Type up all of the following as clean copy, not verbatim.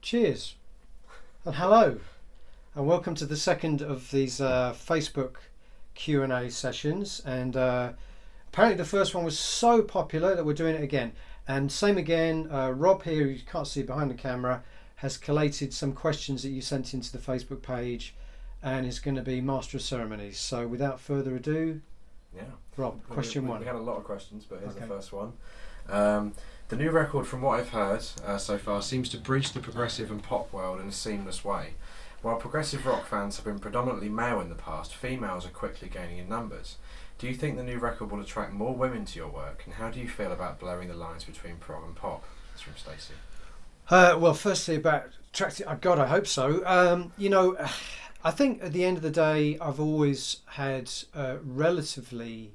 Cheers and hello and welcome to the second of these Facebook Q&A sessions, and apparently the first one was so popular that we're doing it again, and same again. Rob here, who you can't see behind the camera, has collated some questions that you sent into the Facebook page and is going to be master of ceremonies. So without further ado, Rob, question one. We had a lot of questions, but here's the first one. The new record, from what I've heard so far, seems to bridge the progressive and pop world in a seamless way. While progressive rock fans have been predominantly male in the past, females are quickly gaining in numbers. Do you think the new record will attract more women to your work, and how do you feel about blurring the lines between prog and pop? That's from Stacey. Well, firstly about attracting, God, I hope so. I think at the end of the day, I've always had a relatively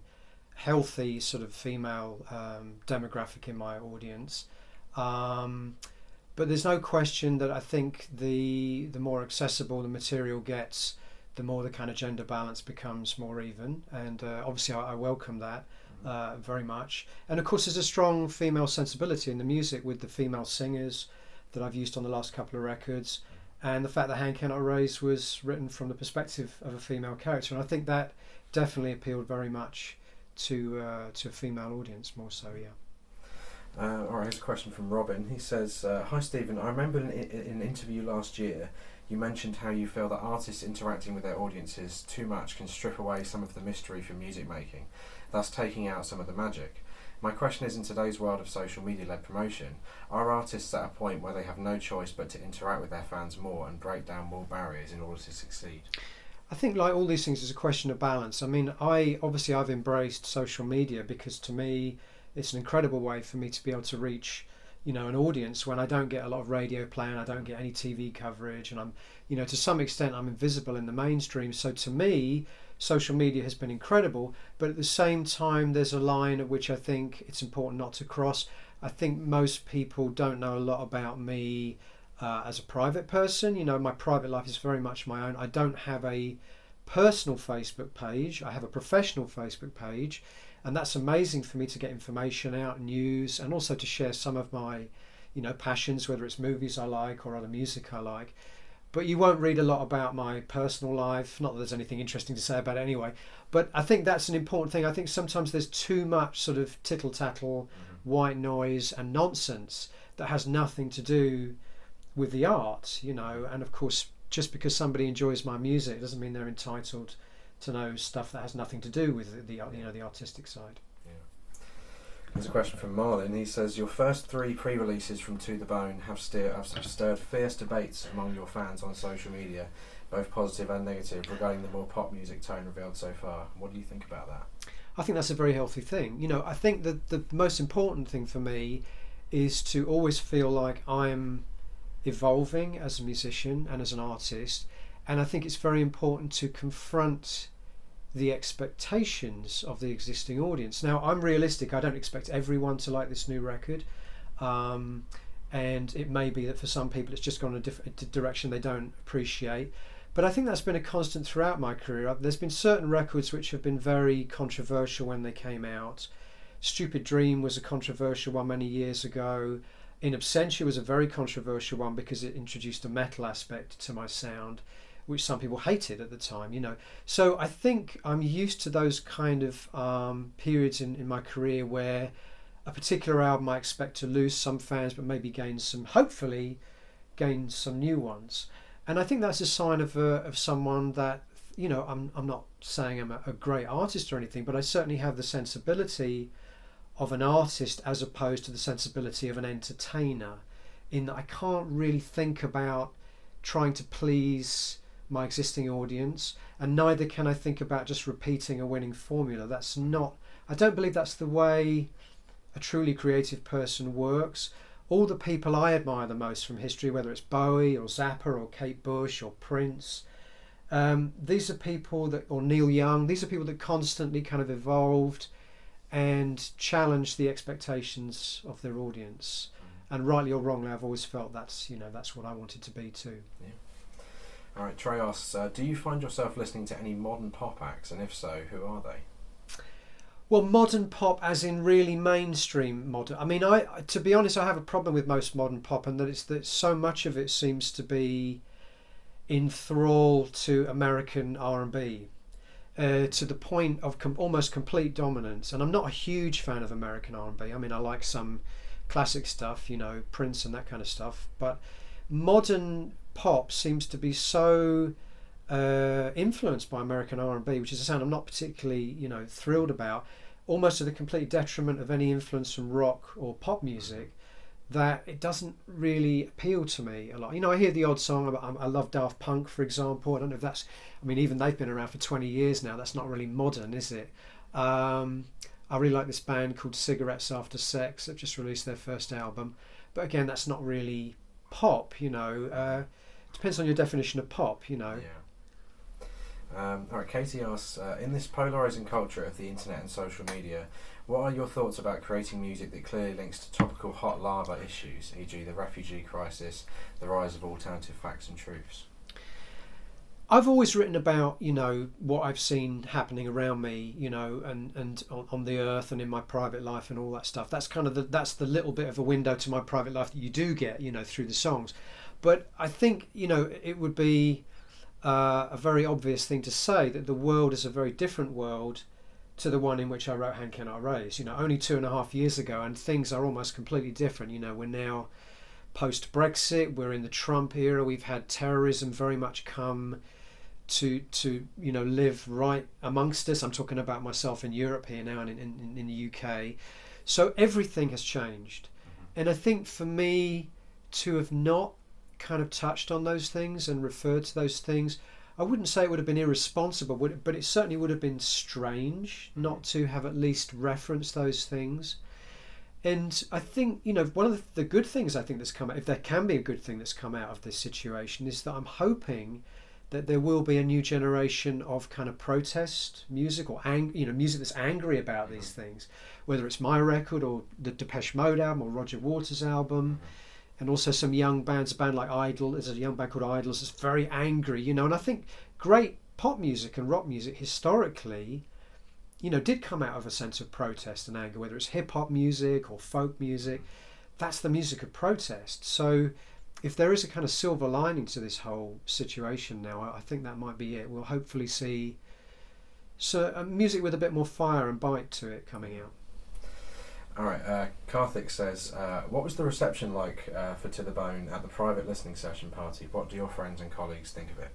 healthy sort of female demographic in my audience, but there's no question that I think the more accessible the material gets, the more the kind of gender balance becomes more even, and obviously I welcome that very much. And of course there's a strong female sensibility in the music with the female singers that I've used on the last couple of records, and the fact that Hand Cannot Erase was written from the perspective of a female character, and I think that definitely appealed very much to a female audience, more so, yeah. Alright, here's a question from Robin. He says, hi Stephen, I remember in an interview last year you mentioned how you feel that artists interacting with their audiences too much can strip away some of the mystery from music making, thus taking out some of the magic. My question is, in today's world of social media-led promotion, are artists at a point where they have no choice but to interact with their fans more and break down more barriers in order to succeed? I think, like all these things, is a question of balance. I mean, I've embraced social media because to me it's an incredible way for me to be able to reach, an audience when I don't get a lot of radio play and I don't get any TV coverage, and I'm, to some extent I'm invisible in the mainstream. So to me, social media has been incredible, but at the same time there's a line at which I think it's important not to cross. I think most people don't know a lot about me as a private person. My private life is very much my own. I don't have a personal Facebook page. I have a professional Facebook page, and that's amazing for me to get information out, news, and also to share some of my passions, whether it's movies I like or other music I like. But you won't read a lot about my personal life, not that there's anything interesting to say about it anyway, but I think that's an important thing. I think sometimes there's too much sort of tittle-tattle, white noise and nonsense that has nothing to do with the art, and of course just because somebody enjoys my music doesn't mean they're entitled to know stuff that has nothing to do with the artistic side. There's a question from Marlin. He says, your first 3 pre-releases from To The Bone have stirred fierce debates among your fans on social media, both positive and negative, regarding the more pop music tone revealed so far. What do you think about that? I think that's a very healthy thing. I think that the most important thing for me is to always feel like I'm evolving as a musician and as an artist, and I think it's very important to confront the expectations of the existing audience. Now, I'm realistic. I don't expect everyone to like this new record, and it may be that for some people it's just gone a different direction they don't appreciate, but I think that's been a constant throughout my career. There's been certain records which have been very controversial when they came out. Stupid Dream was a controversial one many years ago. In Absentia was a very controversial one because it introduced a metal aspect to my sound, which some people hated at the time, So I think I'm used to those kind of periods in my career where a particular album I expect to lose some fans but maybe hopefully gain some new ones. And I think that's a sign of someone that, I'm not saying I'm a great artist or anything, but I certainly have the sensibility of an artist as opposed to the sensibility of an entertainer, in that I can't really think about trying to please my existing audience, and neither can I think about just repeating a winning formula. I don't believe that's the way a truly creative person works. All the people I admire the most from history, whether it's Bowie or Zappa or Kate Bush or Prince, these are people or Neil Young, these are people that constantly kind of evolved and challenge the expectations of their audience. And rightly or wrongly, I've always felt that's what I wanted to be too. Yeah. All right, Trey asks, do you find yourself listening to any modern pop acts, and if so, who are they? Well, modern pop, as in really mainstream modern. I mean, to be honest, I have a problem with most modern pop, and that it's that so much of it seems to be in thrall to American R&B, to the point of almost complete dominance. And I'm not a huge fan of American R&B. I mean, I like some classic stuff, you know, Prince and that kind of stuff. But modern pop seems to be so influenced by American R&B, which is a sound I'm not particularly, you know, thrilled about, almost to the complete detriment of any influence from rock or pop music, that it doesn't really appeal to me a lot. You know, I hear the odd song. I love Daft Punk, for example. I don't know if that's, I mean, even they've been around for 20 years now. That's not really modern, is it? I really like this band called Cigarettes After Sex that just released their first album. But again, that's not really pop, you know. Depends on your definition of pop, you know. Yeah. All right, Katie asks, in this polarising culture of the internet and social media, what are your thoughts about creating music that clearly links to topical hot lava issues, e.g. the refugee crisis, the rise of alternative facts and truths? I've always written about, you know, what I've seen happening around me, you know, and on the earth and in my private life and all that stuff. That's kind of that's the little bit of a window to my private life that you do get, you know, through the songs. But I think, you know, it would be a very obvious thing to say that the world is a very different world to the one in which I wrote Hand Cannot Erase. You know, only 2.5 years ago, and things are almost completely different. You know, we're now post-Brexit, we're in the Trump era, we've had terrorism very much come to you know, live right amongst us. I'm talking about myself in Europe here now and in the UK. So everything has changed. And I think for me to have not kind of touched on those things and referred to those things, I wouldn't say it would have been irresponsible, but it certainly would have been strange not to have at least referenced those things. And I think, you know, one of the good things I think that's come out, if there can be a good thing that's come out of this situation, is that I'm hoping that there will be a new generation of kind of protest music, or you know, music that's angry about these things, whether it's my record or the Depeche Mode album or Roger Waters' album. And also some young bands, a band like Idol, there's a young band called Idols that's very angry, you know. And I think great pop music and rock music historically, you know, did come out of a sense of protest and anger, whether it's hip hop music or folk music. That's the music of protest. So if there is a kind of silver lining to this whole situation now, I think that might be it. We'll hopefully see music with a bit more fire and bite to it coming out. All right, Karthik says, what was the reception like for To The Bone at the private listening session party? What do your friends and colleagues think of it?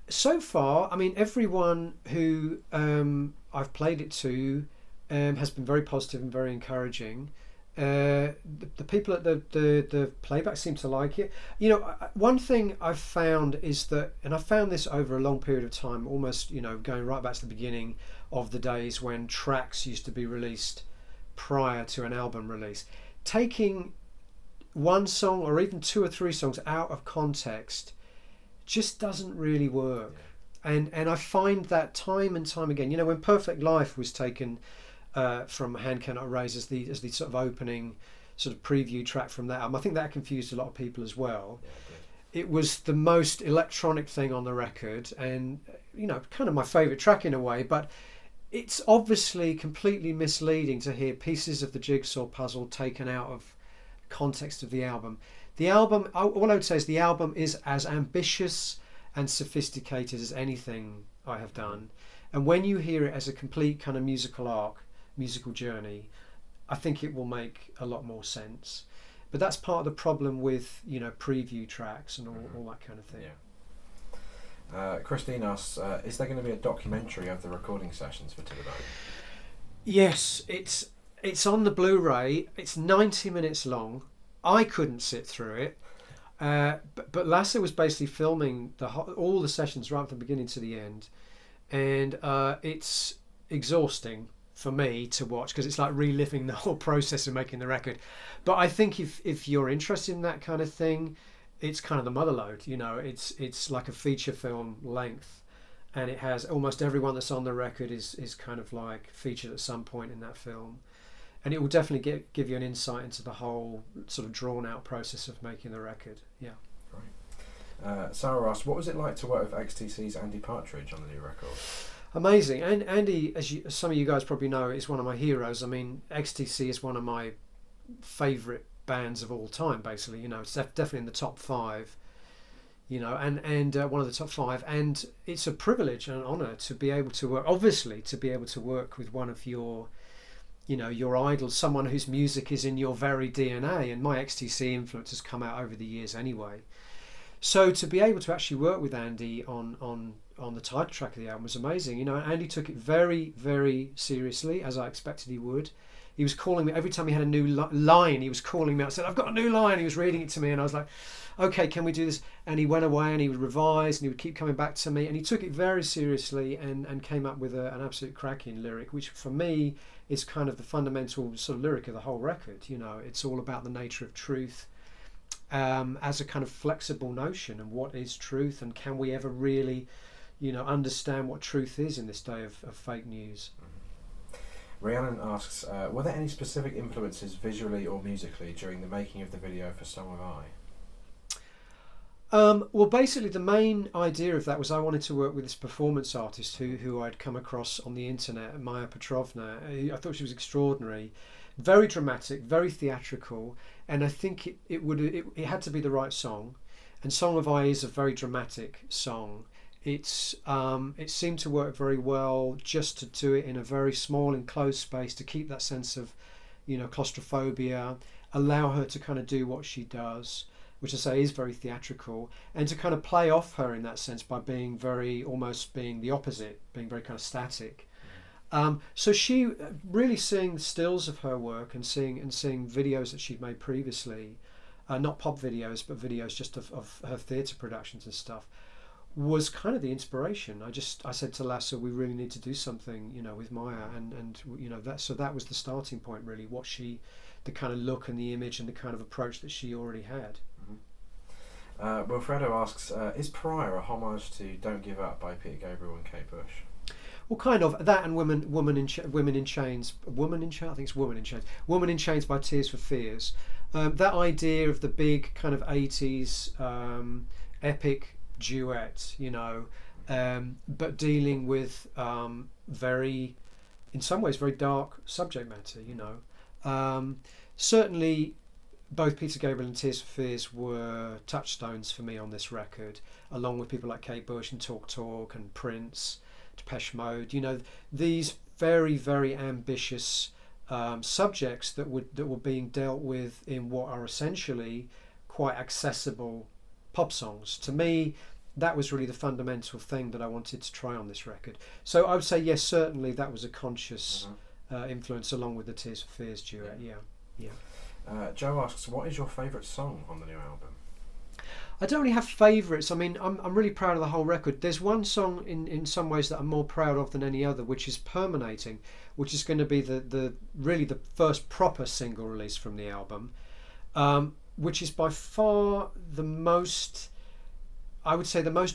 So far, I mean, everyone who I've played it to has been very positive and very encouraging. The people at the playback seem to like it. You know, one thing I've found is that, and I found this over a long period of time, almost, you know, going right back to the beginning of the days when tracks used to be released prior to an album release. Taking one song or even 2 or 3 songs out of context just doesn't really work. And I find that time and time again. You know, when Perfect Life was taken from Hand Cannot Erase as the sort of opening sort of preview track from that album, I think that confused a lot of people as well. It was the most electronic thing on the record, and, you know, kind of my favourite track in a way, but it's obviously completely misleading to hear pieces of the jigsaw puzzle taken out of context of the album. The album, all I would say is the album is as ambitious and sophisticated as anything I have done. And when you hear it as a complete kind of musical arc, musical journey, I think it will make a lot more sense. But that's part of the problem with, you know, preview tracks and all that kind of thing. Yeah. Christine asks, is there going to be a documentary of the recording sessions for To The Bone? Yes, it's on the Blu-ray. It's 90 minutes long. I couldn't sit through it. But Lasse was basically filming all the sessions right from the beginning to the end. And it's exhausting for me to watch, because it's like reliving the whole process of making the record. But I think if you're interested in that kind of thing, it's kind of the motherlode. You know, it's like a feature film length, and it has almost everyone that's on the record is kind of like featured at some point in that film, and it will definitely give you an insight into the whole sort of drawn out process of making the record. Yeah. Right. Sarah asks, what was it like to work with XTC's Andy Partridge on the new record? Amazing. And Andy, as some of you guys probably know, is one of my heroes. I mean, XTC is one of my favourite bands of all time. Basically, it's definitely in the top five. And one of the top five. And it's a privilege and an honour to be able to work. Obviously, to be able to work with one of your your idols, someone whose music is in your very DNA. And my XTC influence has come out over the years anyway. So to be able to actually work with Andy on the title track of the album was amazing. Andy took it very, very seriously, as I expected he would. He was calling me every time he had a new line. He was calling me out, said, "I've got a new line." He was reading it to me, and I was like, "Okay, can we do this?" And he went away, and he would revise, and he would keep coming back to me, and he took it very seriously, and came up with an absolute cracking lyric, which for me is kind of the fundamental sort of lyric of the whole record. It's all about the nature of truth. As a kind of flexible notion, and what is truth, and can we ever really understand what truth is in this day of fake news. Rhiannon asks, were there any specific influences visually or musically during the making of the video for Song of I? Well, basically the main idea of that was I wanted to work with this performance artist who I'd come across on the internet, Maya Petrovna. I thought she was extraordinary, very dramatic, very theatrical, and I think it had to be the right song. And Song of I is a very dramatic song. It seemed to work very well just to do it in a very small enclosed space, to keep that sense of claustrophobia, allow her to kind of do what she does, which I say is very theatrical, and to kind of play off her in that sense by being almost being the opposite, being very kind of static. So she really, seeing the stills of her work and seeing videos that she'd made previously, not pop videos but videos just of her theatre productions and stuff, was kind of the inspiration. I said to Lasse, we really need to do something with Maya, and that was the starting point really, the kind of look and the image and the kind of approach that she already had. Wilfredo asks, is Pariah a homage to Don't Give Up by Peter Gabriel and Kate Bush? Well, kind of that, and Woman in Chains. Woman in Chains. I think it's Woman in Chains. Woman in Chains by Tears for Fears. That idea of the big kind of 80s epic duet, but dealing with in some ways very dark subject matter. Certainly both Peter Gabriel and Tears for Fears were touchstones for me on this record, along with people like Kate Bush and Talk Talk and Prince, Depeche Mode. These very, very ambitious subjects that were being dealt with in what are essentially quite accessible pop songs. To me, that was really the fundamental thing that I wanted to try on this record. So I would say yes, certainly that was a conscious influence, along with the Tears for Fears duet. Yeah. Joe asks, what is your favourite song on the new album? I don't really have favourites. I mean, I'm really proud of the whole record. There's one song in some ways that I'm more proud of than any other, which is Permeating, which is going to be the first proper single release from the album, which is by far the most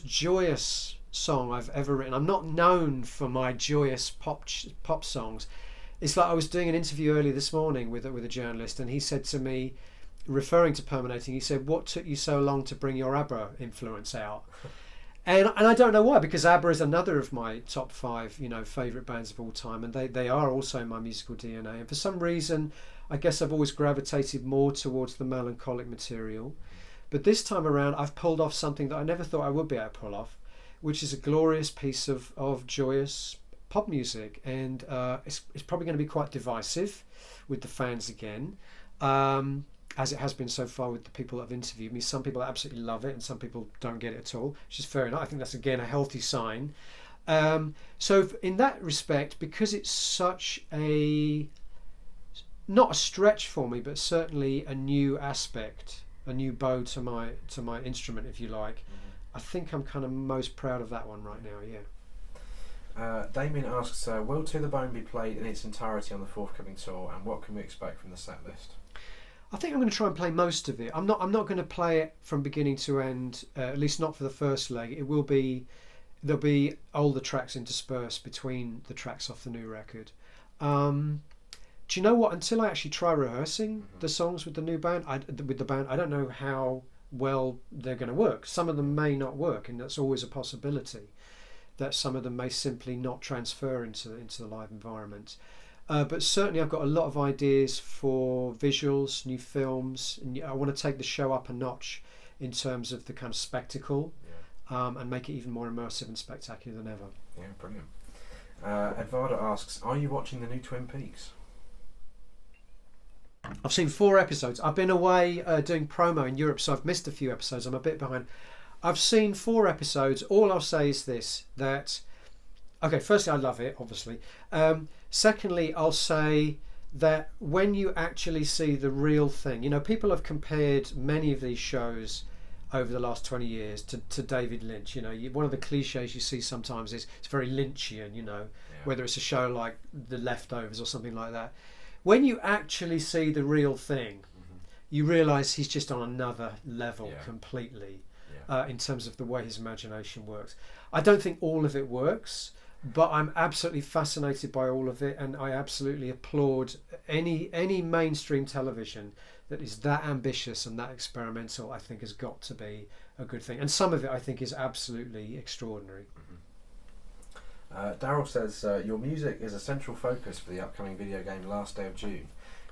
joyous song I've ever written. I'm not known for my joyous pop songs. It's like I was doing an interview earlier this morning with a journalist, and he said to me, referring to Permeating, he said, "What took you so long to bring your ABBA influence out?" And I don't know why, because ABBA is another of my top 5 favourite bands of all time, and they are also my musical DNA. And for some reason, I guess I've always gravitated more towards the melancholic material. But this time around, I've pulled off something that I never thought I would be able to pull off, which is a glorious piece of joyous pop music. And it's probably going to be quite divisive with the fans again, as it has been so far with the people that have interviewed me. Some people absolutely love it, and some people don't get it at all, which is fair enough. I think that's, again, a healthy sign. So in that respect, because it's such not a stretch for me, but certainly a new aspect, a new bow to my instrument, if you like, I think I'm kind of most proud of that one right now. Damien asks, will To The Bone be played in its entirety on the forthcoming tour, and what can we expect from the set list? I think I'm going to try and play most of it. I'm not going to play it from beginning to end, at least not for the first leg. There'll be older tracks interspersed between the tracks off the new record. Do you know what? Until I actually try rehearsing the songs with the new band, I don't know how well they're going to work. Some of them may not work, and that's always a possibility. that some of them may simply not transfer into the live environment. But certainly I've got a lot of ideas for visuals, new films, and I want to take the show up a notch in terms of the kind of spectacle, and make it even more immersive and spectacular than ever. Yeah, brilliant. Edvardo asks, are you watching the new Twin Peaks? I've seen 4 episodes. I've been away doing promo in Europe, so I've missed a few episodes. I'm a bit behind. I've seen 4 episodes. All I'll say is this, that... Okay, firstly, I love it, obviously. Secondly, I'll say that when you actually see the real thing, you know, people have compared many of these shows over the last 20 years to David Lynch. You know, one of the cliches you see sometimes is it's very Lynchian, you know, whether it's a show like The Leftovers or something like that. When you actually see the real thing, you realise he's just on another level completely in terms of the way his imagination works. I don't think all of it works, but I'm absolutely fascinated by all of it, and I absolutely applaud any mainstream television that is that ambitious and that experimental. I think has got to be a good thing, and some of it I think is absolutely extraordinary. Daryl says, your music is a central focus for the upcoming video game Last Day of June.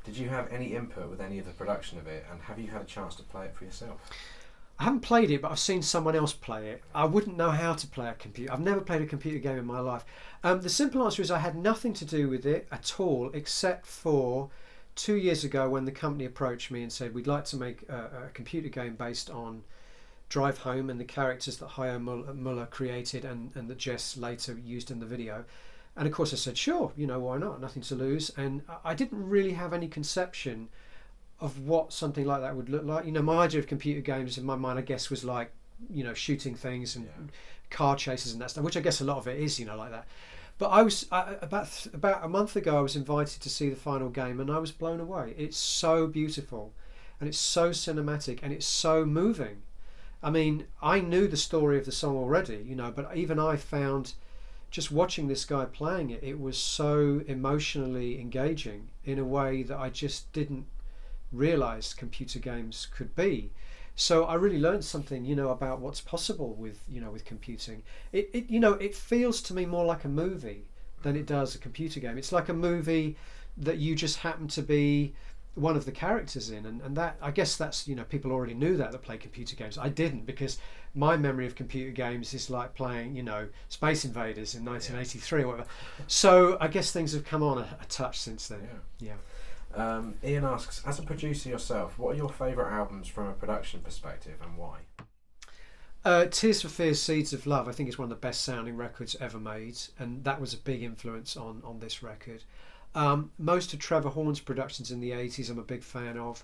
Did you have any input with any of the production of it, and have you had a chance to play it for yourself? I haven't played it, but I've seen someone else play it. I wouldn't know how to play a computer. I've never played a computer game in my life. The simple answer is I had nothing to do with it at all, except for 2 years ago when the company approached me and said, we'd like to make a computer game based on Drive Home and the characters that Hayao Muller created and that Jess later used in the video. And of course I said, sure, you know, why not? Nothing to lose. And I didn't really have any conception of what something like that would look like. You know, my idea of computer games in my mind, I guess, was like, you know, shooting things and car chases and that stuff, which I guess a lot of it is, you know, like that. But I was about a month ago, I was invited to see the final game, and I was blown away. It's so beautiful, and it's so cinematic, and it's so moving. I mean, I knew the story of the song already, you know, but even I found, just watching this guy playing it, it was so emotionally engaging in a way that I just didn't realise computer games could be. So I really learned something, you know, about what's possible with, you know, with computing. It you know, it feels to me more like a movie than it does a computer game. It's like a movie that you just happen to be one of the characters in, and that, I guess that's, you know, people already knew that play computer games. I didn't, because my memory of computer games is like playing, you know, Space Invaders in 1983 or whatever. So I guess things have come on a touch since then. Ian asks, as a producer yourself, what are your favourite albums from a production perspective, and why? Tears for Fears, Seeds of Love, I think is one of the best sounding records ever made, and that was a big influence on this record. Most of Trevor Horn's productions in the 80s I'm a big fan of.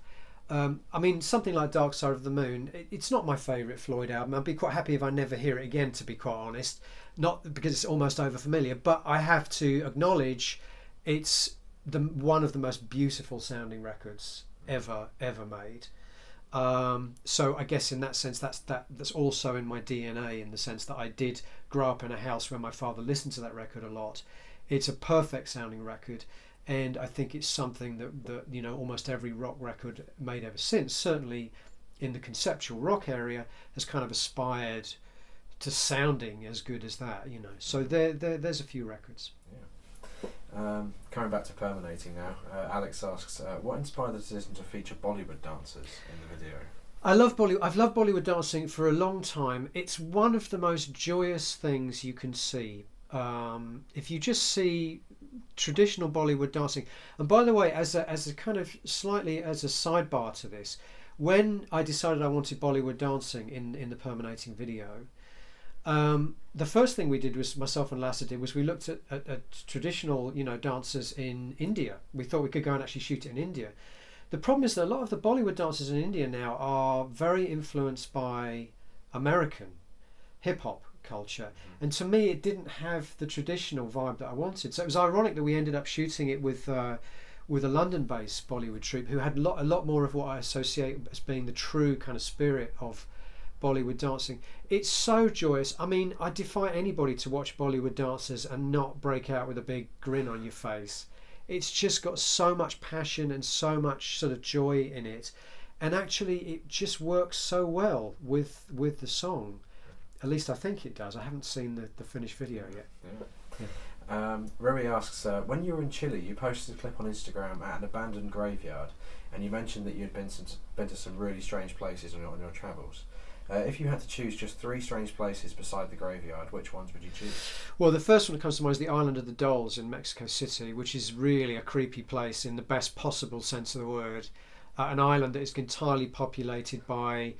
I mean, something like Dark Side of the Moon, it's not my favourite Floyd album. I'd be quite happy if I never hear it again, to be quite honest. Not because it's almost over familiar, but I have to acknowledge it's one of the most beautiful sounding records ever made. So I guess in that sense that's also in my DNA, in the sense that I did grow up in a house where my father listened to that record a lot. It's a perfect sounding record, and I think it's something that you know, almost every rock record made ever since, certainly in the conceptual rock area, has kind of aspired to sounding as good as that, you know. So there's a few records. Coming back to Permeating now, Alex asks, what inspired the decision to feature Bollywood dancers in the video? I've loved Bollywood dancing for a long time. It's one of the most joyous things you can see. If you just see traditional Bollywood dancing, and by the way, as a kind of slightly as a sidebar to this, when I decided I wanted Bollywood dancing in the Permeating video, the first thing we did, was myself and Lassa did, was we looked at traditional, you know, dancers in India. We thought we could go and actually shoot it in India. The problem is that a lot of the Bollywood dancers in India now are very influenced by American hip hop culture, and to me it didn't have the traditional vibe that I wanted. So it was ironic that we ended up shooting it with a London-based Bollywood troupe who had a lot more of what I associate as being the true kind of spirit of Bollywood dancing. It's so joyous. I mean, I defy anybody to watch Bollywood dancers and not break out with a big grin on your face. It's just got so much passion and so much sort of joy in it, and actually it just works so well with the song. At least I think it does. I haven't seen the finished video yet. Rui asks, when you were in Chile, you posted a clip on Instagram at an abandoned graveyard, and you mentioned that you had been to some really strange places on your travels. If you had to choose just 3 strange places beside the graveyard, which ones would you choose? Well, the first one that comes to mind is the Island of the Dolls in Mexico City, which is really a creepy place in the best possible sense of the word. An island that is entirely populated by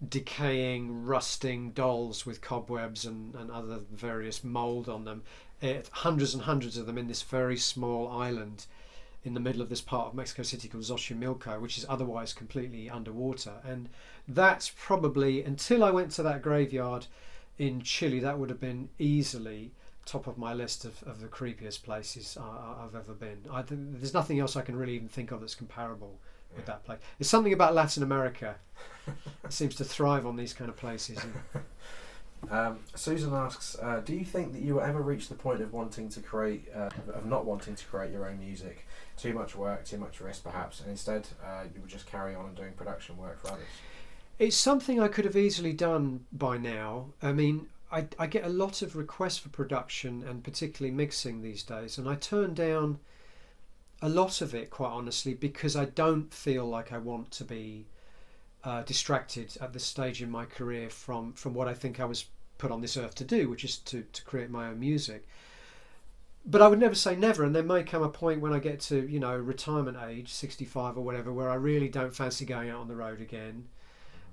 decaying, rusting dolls with cobwebs and other various mould on them. Hundreds and hundreds of them in this very small island in the middle of this part of Mexico City called Xochimilco, which is otherwise completely underwater. And that's probably, until I went to that graveyard in Chile, that would have been easily top of my list of the creepiest places I've ever been. There's nothing else I can really even think of that's comparable with that place. There's something about Latin America that seems to thrive on these kind of places. Susan asks, do you think that you will ever reach the point of wanting to create, of not wanting to create your own music? Too much work, too much risk perhaps, and instead you would just carry on and doing production work for others? It's something I could have easily done by now. I mean, I get a lot of requests for production and particularly mixing these days, and I turn down a lot of it, quite honestly, because I don't feel like I want to be distracted at this stage in my career from what I think I was put on this earth to do, which is to create my own music. But I would never say never, and there may come a point when I get to, you know, retirement age, 65 or whatever, where I really don't fancy going out on the road again,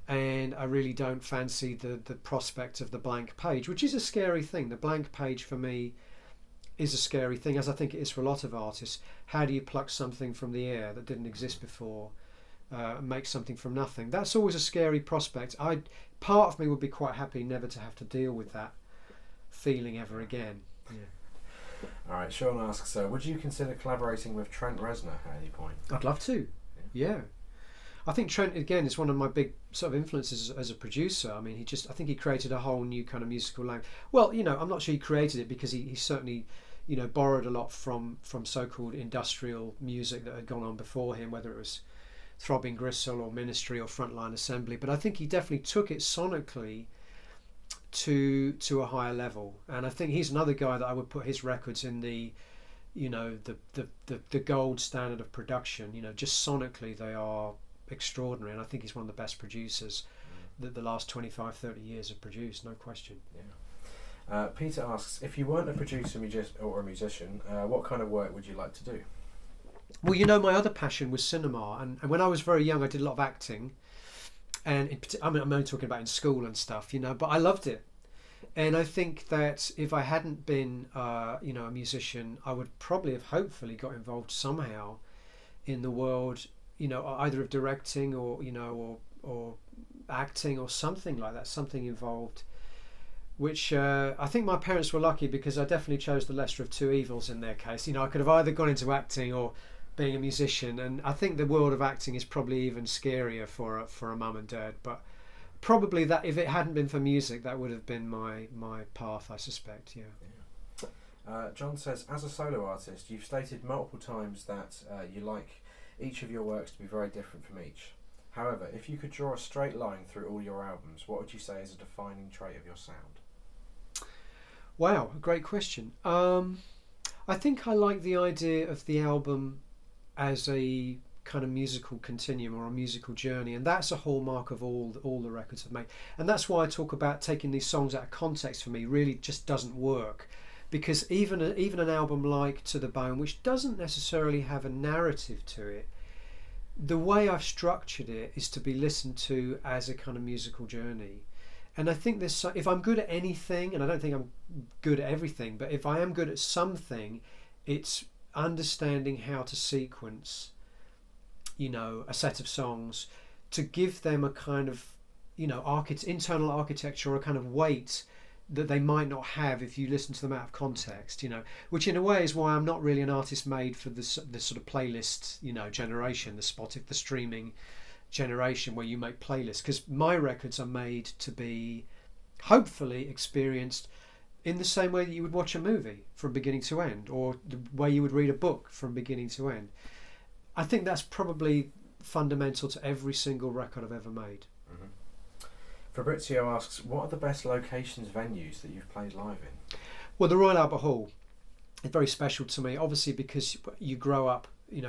and I really don't fancy the prospect of the blank page, which is a scary thing. The blank page for me is a scary thing, as I think it is for a lot of artists. How do you pluck something from the air that didn't exist before, make something from nothing? That's always a scary prospect. Part of me would be quite happy never to have to deal with that feeling ever again. Yeah. Alright, Sean asks, would you consider collaborating with Trent Reznor at any point? I'd love to. Yeah. I think Trent, again, is one of my big sort of influences as a producer. I mean, I think he created a whole new kind of musical language. Well, you know, I'm not sure he created it, because he certainly, you know, borrowed a lot from so-called industrial music that had gone on before him, whether it was Throbbing Gristle or Ministry or Frontline Assembly. But I think he definitely took it sonically to a higher level, and I think he's another guy that I would put his records in the, you know, the gold standard of production. You know, just sonically they are extraordinary, and I think he's one of the best producers that the last 25-30 years have produced, no question. Peter asks, if you weren't a producer or a musician, what kind of work would you like to do? Well, you know, my other passion was cinema, and when I was very young I did a lot of acting, and I'm only talking about in school and stuff, you know, but I loved it. And I think that if I hadn't been you know, a musician, I would probably have hopefully got involved somehow in the world, you know, either of directing or, you know, or acting or something like that, something involved, which I think my parents were lucky, because I definitely chose the lesser of two evils in their case. You know, I could have either gone into acting or being a musician, and I think the world of acting is probably even scarier for a mum and dad. But probably that, if it hadn't been for music, that would have been my path, I suspect. Yeah. John says, as a solo artist, you've stated multiple times that you like each of your works to be very different from each. However, if you could draw a straight line through all your albums, what would you say is a defining trait of your sound? Wow, a great question. I think I like the idea of the album as a kind of musical continuum or a musical journey, and that's a hallmark of all the records I've made. And that's why I talk about taking these songs out of context. For me, really just doesn't work, because even an album like To the Bone, which doesn't necessarily have a narrative to it, the way I've structured it is to be listened to as a kind of musical journey. And I think if I'm good at anything, and I don't think I'm good at everything, but if I am good at something, it's understanding how to sequence, you know, a set of songs to give them a kind of, you know, internal architecture, or a kind of weight that they might not have if you listen to them out of context, you know, which in a way is why I'm not really an artist made for this sort of playlist, you know, generation, the streaming generation where you make playlists, because my records are made to be hopefully experienced in the same way that you would watch a movie from beginning to end, or the way you would read a book from beginning to end. I think that's probably fundamental to every single record I've ever made. Fabrizio asks, what are the best locations, venues that you've played live in? Well, the Royal Albert Hall is very special to me, obviously because you grow up,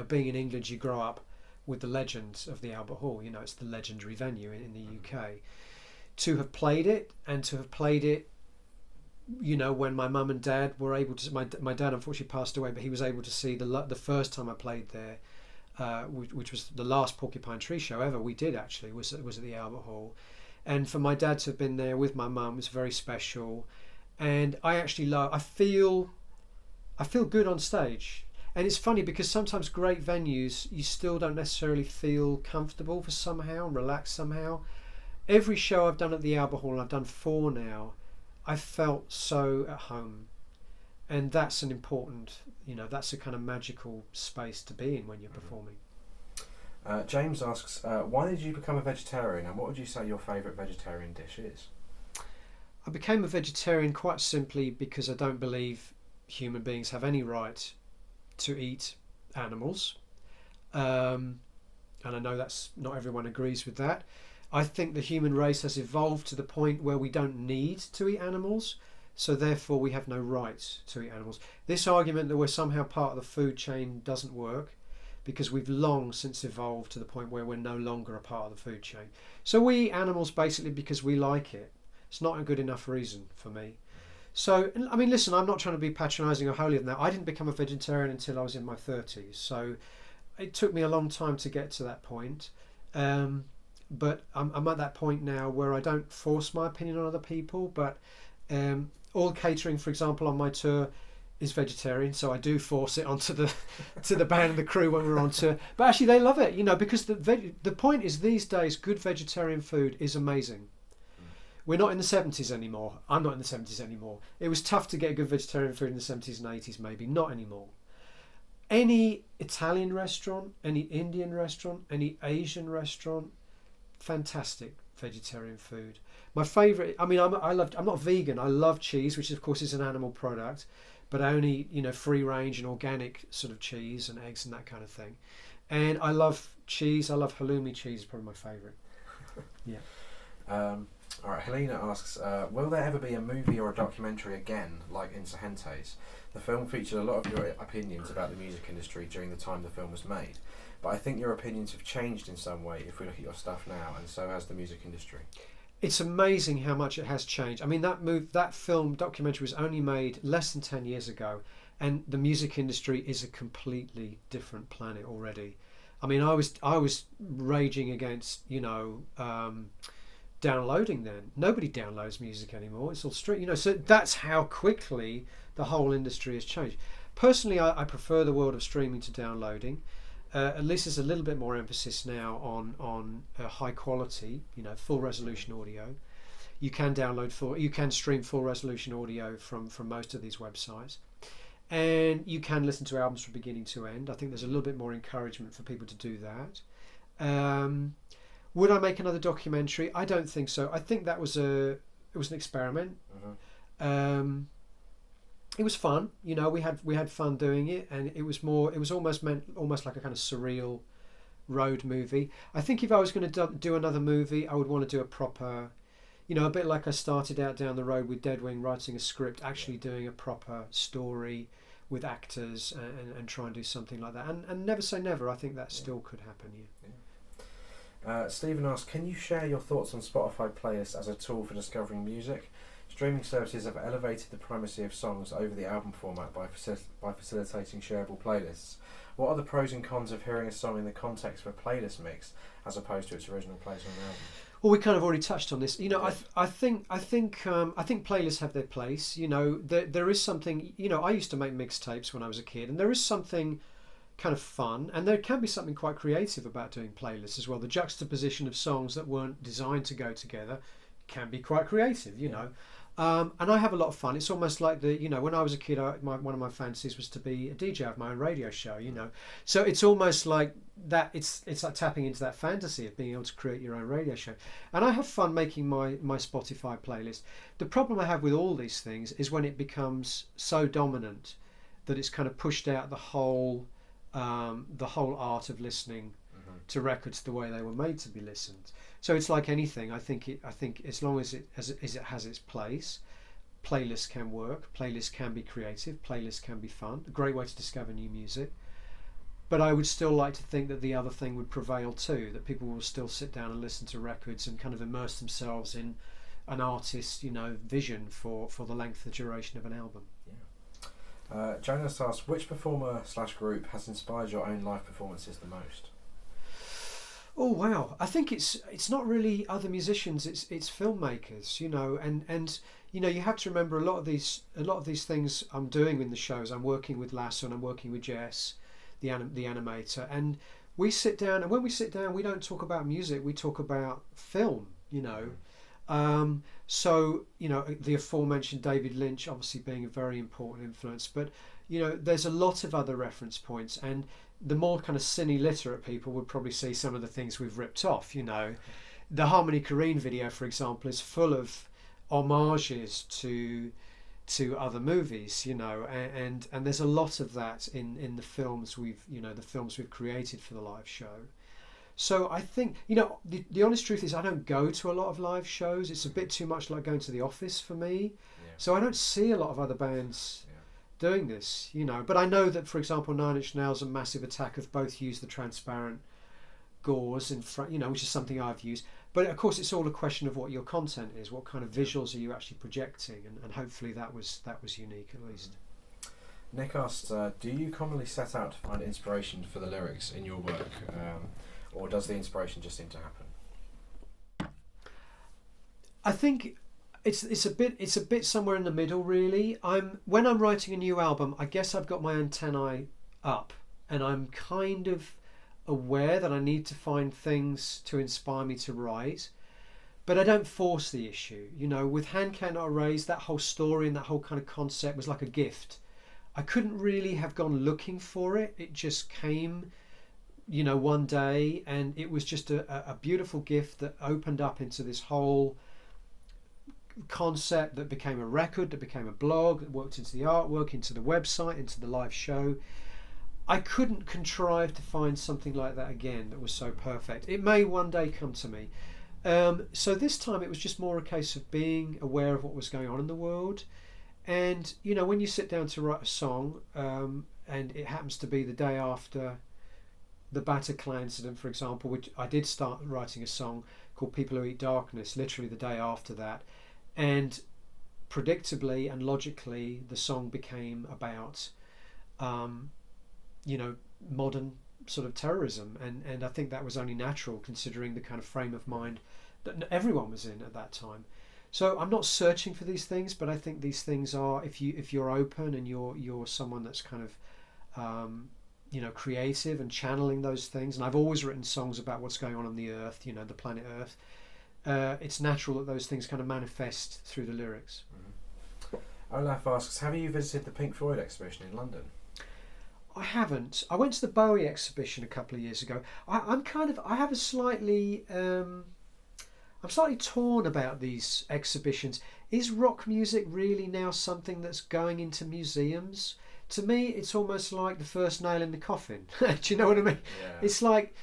being in England, you grow up with the legends of the Albert Hall. It's the legendary venue in the UK. To have played it, and to have played it, when my mum and dad were able to. My dad unfortunately passed away, but he was able to see the first time I played there, which was the last Porcupine Tree show ever we did actually was at the Albert Hall, and for my dad to have been there with my mum was very special, and I actually I feel good on stage. And it's funny because sometimes great venues you still don't necessarily feel comfortable for somehow, relaxed somehow. Every show I've done at the Albert Hall, and I've done 4 now, I felt so at home. And that's an important, that's a kind of magical space to be in when you're performing. James asks, why did you become a vegetarian, and what would you say your favourite vegetarian dish is? I became a vegetarian quite simply because I don't believe human beings have any right to eat animals, and I know that's not everyone agrees with that. I think the human race has evolved to the point where we don't need to eat animals, so therefore we have no right to eat animals. This argument that we're somehow part of the food chain doesn't work, because we've long since evolved to the point where we're no longer a part of the food chain. So we eat animals basically because we like it. It's not a good enough reason for me. So, I mean, listen, I'm not trying to be patronising or holier than that. I didn't become a vegetarian until I was in my 30s. So it took me a long time to get to that point. But I'm at that point now where I don't force my opinion on other people. But all catering, for example, on my tour is vegetarian. So I do force it onto the band and the crew when we're on tour. But actually they love it, because the point is these days good vegetarian food is amazing. We're not in the 70s anymore. I'm not in the 70s anymore. It was tough to get good vegetarian food in the 70s and 80s, maybe. Not anymore. Any Italian restaurant, any Indian restaurant, any Asian restaurant, fantastic vegetarian food. My favourite, I'm not vegan. I love cheese, which of course is an animal product, but only, free range and organic sort of cheese and eggs and that kind of thing. And I love cheese. I love halloumi cheese, is probably my favourite. Yeah. All right, Helena asks, will there ever be a movie or a documentary again, like Insurgentes? The film featured a lot of your opinions about the music industry during the time the film was made, but I think your opinions have changed in some way if we look at your stuff now, and so has the music industry. It's amazing how much it has changed. I mean, that film documentary was only made less than 10 years ago, and the music industry is a completely different planet already. I mean, I was raging against, downloading then. Nobody downloads music anymore. It's all stream, so that's how quickly the whole industry has changed. Personally, I prefer the world of streaming to downloading. At least there's a little bit more emphasis now on high quality, full resolution audio. You can stream full resolution audio from most of these websites, and you can listen to albums from beginning to end. I think there's a little bit more encouragement for people to do that. Would I make another documentary? I don't think so. I think that was an experiment. It was fun, we had fun doing it, and it was almost like a kind of surreal road movie. I think if I was going to do another movie, I would want to do a proper, a bit like I started out down the road with Deadwing, writing a script, actually doing a proper story with actors and try and do something like that. And never say never. I think that still could happen. Stephen asks, can you share your thoughts on Spotify playlists as a tool for discovering music? Streaming services have elevated the primacy of songs over the album format by facilitating shareable playlists. What are the pros and cons of hearing a song in the context of a playlist mix as opposed to its original place on the album? Well, we kind of already touched on this. I think playlists have their place. There is something. I used to make mixtapes when I was a kid, and there is something kind of fun, and there can be something quite creative about doing playlists as well. The juxtaposition of songs that weren't designed to go together can be quite creative, and I have a lot of fun. It's almost like when I was a kid, one of my fantasies was to be a DJ of my own radio show, so it's almost like that. It's like tapping into that fantasy of being able to create your own radio show, and I have fun making my Spotify playlist. The problem I have with all these things is when it becomes so dominant that it's kind of pushed out the whole art of listening to records the way they were made to be listened. So it's like anything. I think as long as it has its place, playlists can work. Playlists can be creative. Playlists can be fun. A great way to discover new music. But I would still like to think that the other thing would prevail too. That people will still sit down and listen to records and kind of immerse themselves in an artist's, vision for the length, the duration of an album. Yeah. Jonas asks, which performer/group has inspired your own live performances the most? Oh wow! I think it's not really other musicians. It's filmmakers, and you have to remember a lot of these things I'm doing in the shows. I'm working with Lasso and I'm working with Jess, the animator, and we sit down. And when we sit down, we don't talk about music. We talk about film. So the aforementioned David Lynch obviously being a very important influence, but there's a lot of other reference points, and the more kind of cine literate people would probably see some of the things we've ripped off. The Harmony Korine video, for example, is full of homages to other movies, and there's a lot of that in the films we've created for the live show. So I think, the honest truth is I don't go to a lot of live shows. It's a bit too much like going to the office for me. Yeah. So I don't see a lot of other bands doing this, But I know that, for example, Nine Inch Nails and Massive Attack have both used the transparent gauze in front, which is something I've used. But of course, it's all a question of what your content is. What kind of visuals are you actually projecting? And hopefully that was unique at least. Nick asked, do you commonly set out to find inspiration for the lyrics in your work? Or does the inspiration just seem to happen? I think it's a bit somewhere in the middle, really. When I'm writing a new album, I guess I've got my antennae up, and I'm kind of aware that I need to find things to inspire me to write, but I don't force the issue. With Hand Cannot Erase, that whole story and that whole kind of concept was like a gift. I couldn't really have gone looking for it. It just came one day, and it was just a beautiful gift that opened up into this whole concept that became a record, that became a blog, that worked into the artwork, into the website, into the live show. I couldn't contrive to find something like that again that was so perfect. It may one day come to me. So this time it was just more a case of being aware of what was going on in the world. And when you sit down to write a song, and it happens to be the day after the Bataclan incident, for example, which I did start writing a song called People Who Eat Darkness literally the day after that, and predictably and logically the song became about modern sort of terrorism, and I think that was only natural considering the kind of frame of mind that everyone was in at that time. So I'm not searching for these things, but I think these things are, if you're open and you're someone that's kind of creative and channeling those things. And I've always written songs about what's going on the earth, the planet Earth. It's natural that those things kind of manifest through the lyrics. Mm-hmm. Olaf asks, have you visited the Pink Floyd exhibition in London? I haven't. I went to the Bowie exhibition a couple of years ago. I'm slightly torn about these exhibitions. Is rock music really now something that's going into museums? To me, it's almost like the first nail in the coffin. Do you know what I mean? Yeah. It's like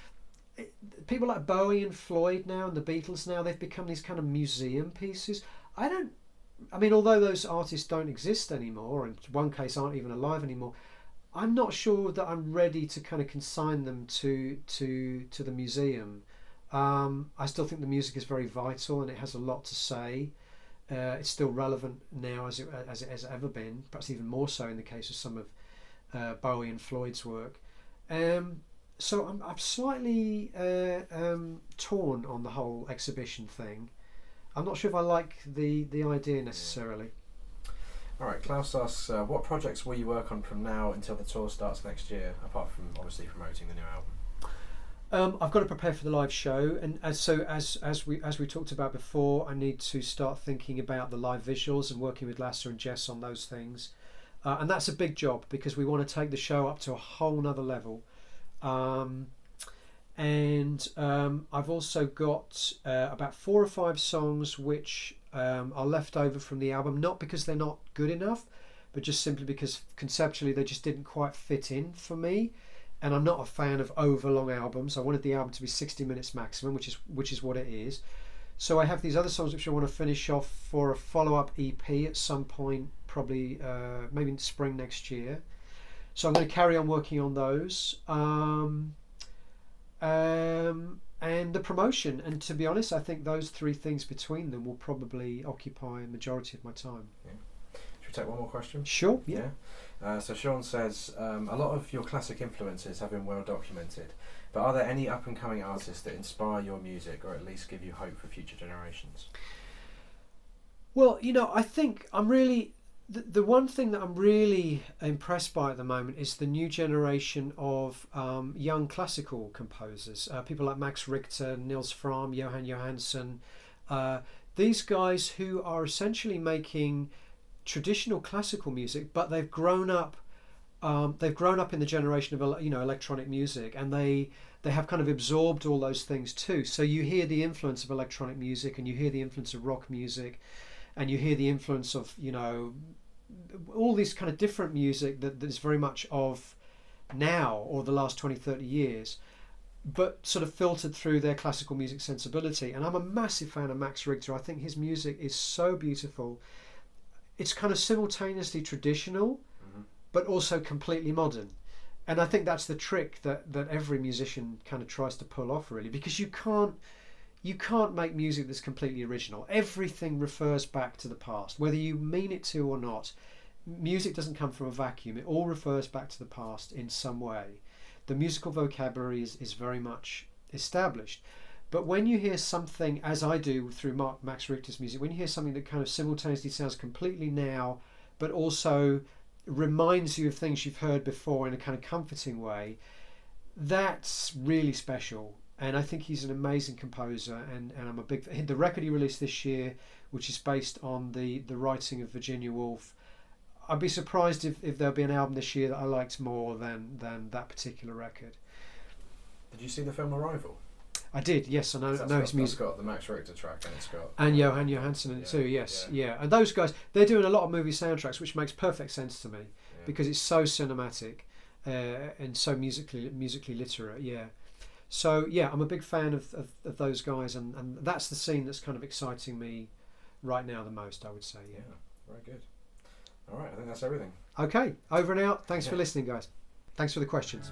people like Bowie and Floyd now and the Beatles now, they've become these kind of museum pieces. Although those artists don't exist anymore, and in one case aren't even alive anymore, I'm not sure that I'm ready to kind of consign them to the museum. I still think the music is very vital and it has a lot to say. It's still relevant now as it has ever been, perhaps even more so in the case of some of Bowie and Floyd's work. So I'm slightly torn on the whole exhibition thing. I'm not sure if I like the idea necessarily. All right, Klaus asks, what projects will you work on from now until the tour starts next year, apart from obviously promoting the new album? I've got to prepare for the live show, and as we talked about before, I need to start thinking about the live visuals and working with Lasso and Jess on those things, and that's a big job because we want to take the show up to a whole nother level. I've also got about 4 or 5 songs which are left over from the album, not because they're not good enough, but just simply because conceptually they just didn't quite fit in for me. and I'm not a fan of overlong albums. I wanted the album to be 60 minutes maximum, which is what it is. So I have these other songs which I want to finish off for a follow-up EP at some point, probably maybe in spring next year. So I'm going to carry on working on those. And the promotion. And to be honest, I think those three things between them will probably occupy a majority of my time. Yeah. Should we take one more question? Sure, yeah. So Sean says, a lot of your classic influences have been well documented, but are there any up-and-coming artists that inspire your music or at least give you hope for future generations? Well, I think I'm really... The one thing that I'm really impressed by at the moment is the new generation of young classical composers. People like Max Richter, Nils Fram, Johan Johansson. These guys who are essentially making traditional classical music, but they've grown up. They've grown up in the generation of electronic music, and they have kind of absorbed all those things too. So you hear the influence of electronic music, and you hear the influence of rock music, and you hear the influence of all this kind of different music that is very much of now or the last 20-30 years, but sort of filtered through their classical music sensibility. And I'm a massive fan of Max Richter. I think his music is so beautiful. It's kind of simultaneously traditional, but also completely modern. And I think that's the trick that every musician kind of tries to pull off, really, because you can't make music that's completely original. Everything refers back to the past, whether you mean it to or not. Music doesn't come from a vacuum. It all refers back to the past in some way. The musical vocabulary is very much established. But when you hear something, as I do through Max Richter's music, when you hear something that kind of simultaneously sounds completely now, but also reminds you of things you've heard before in a kind of comforting way, that's really special. And I think he's an amazing composer, and I'm a big... The record he released this year, which is based on the writing of Virginia Woolf, I'd be surprised if there'll be an album this year that I liked more than that particular record. Did you see the film Arrival? I did, yes. I know his music. It's got the Max Richter track, and it's got... And Johan Johansson in it too, yes. Yeah. And those guys, they're doing a lot of movie soundtracks, which makes perfect sense to me, because it's so cinematic and so musically literate, yeah. So yeah, I'm a big fan of those guys, and that's the scene that's kind of exciting me right now the most, I would say. Yeah, very good. All right, I think that's everything. Okay, over and out. Thanks for listening, guys. Thanks for the questions.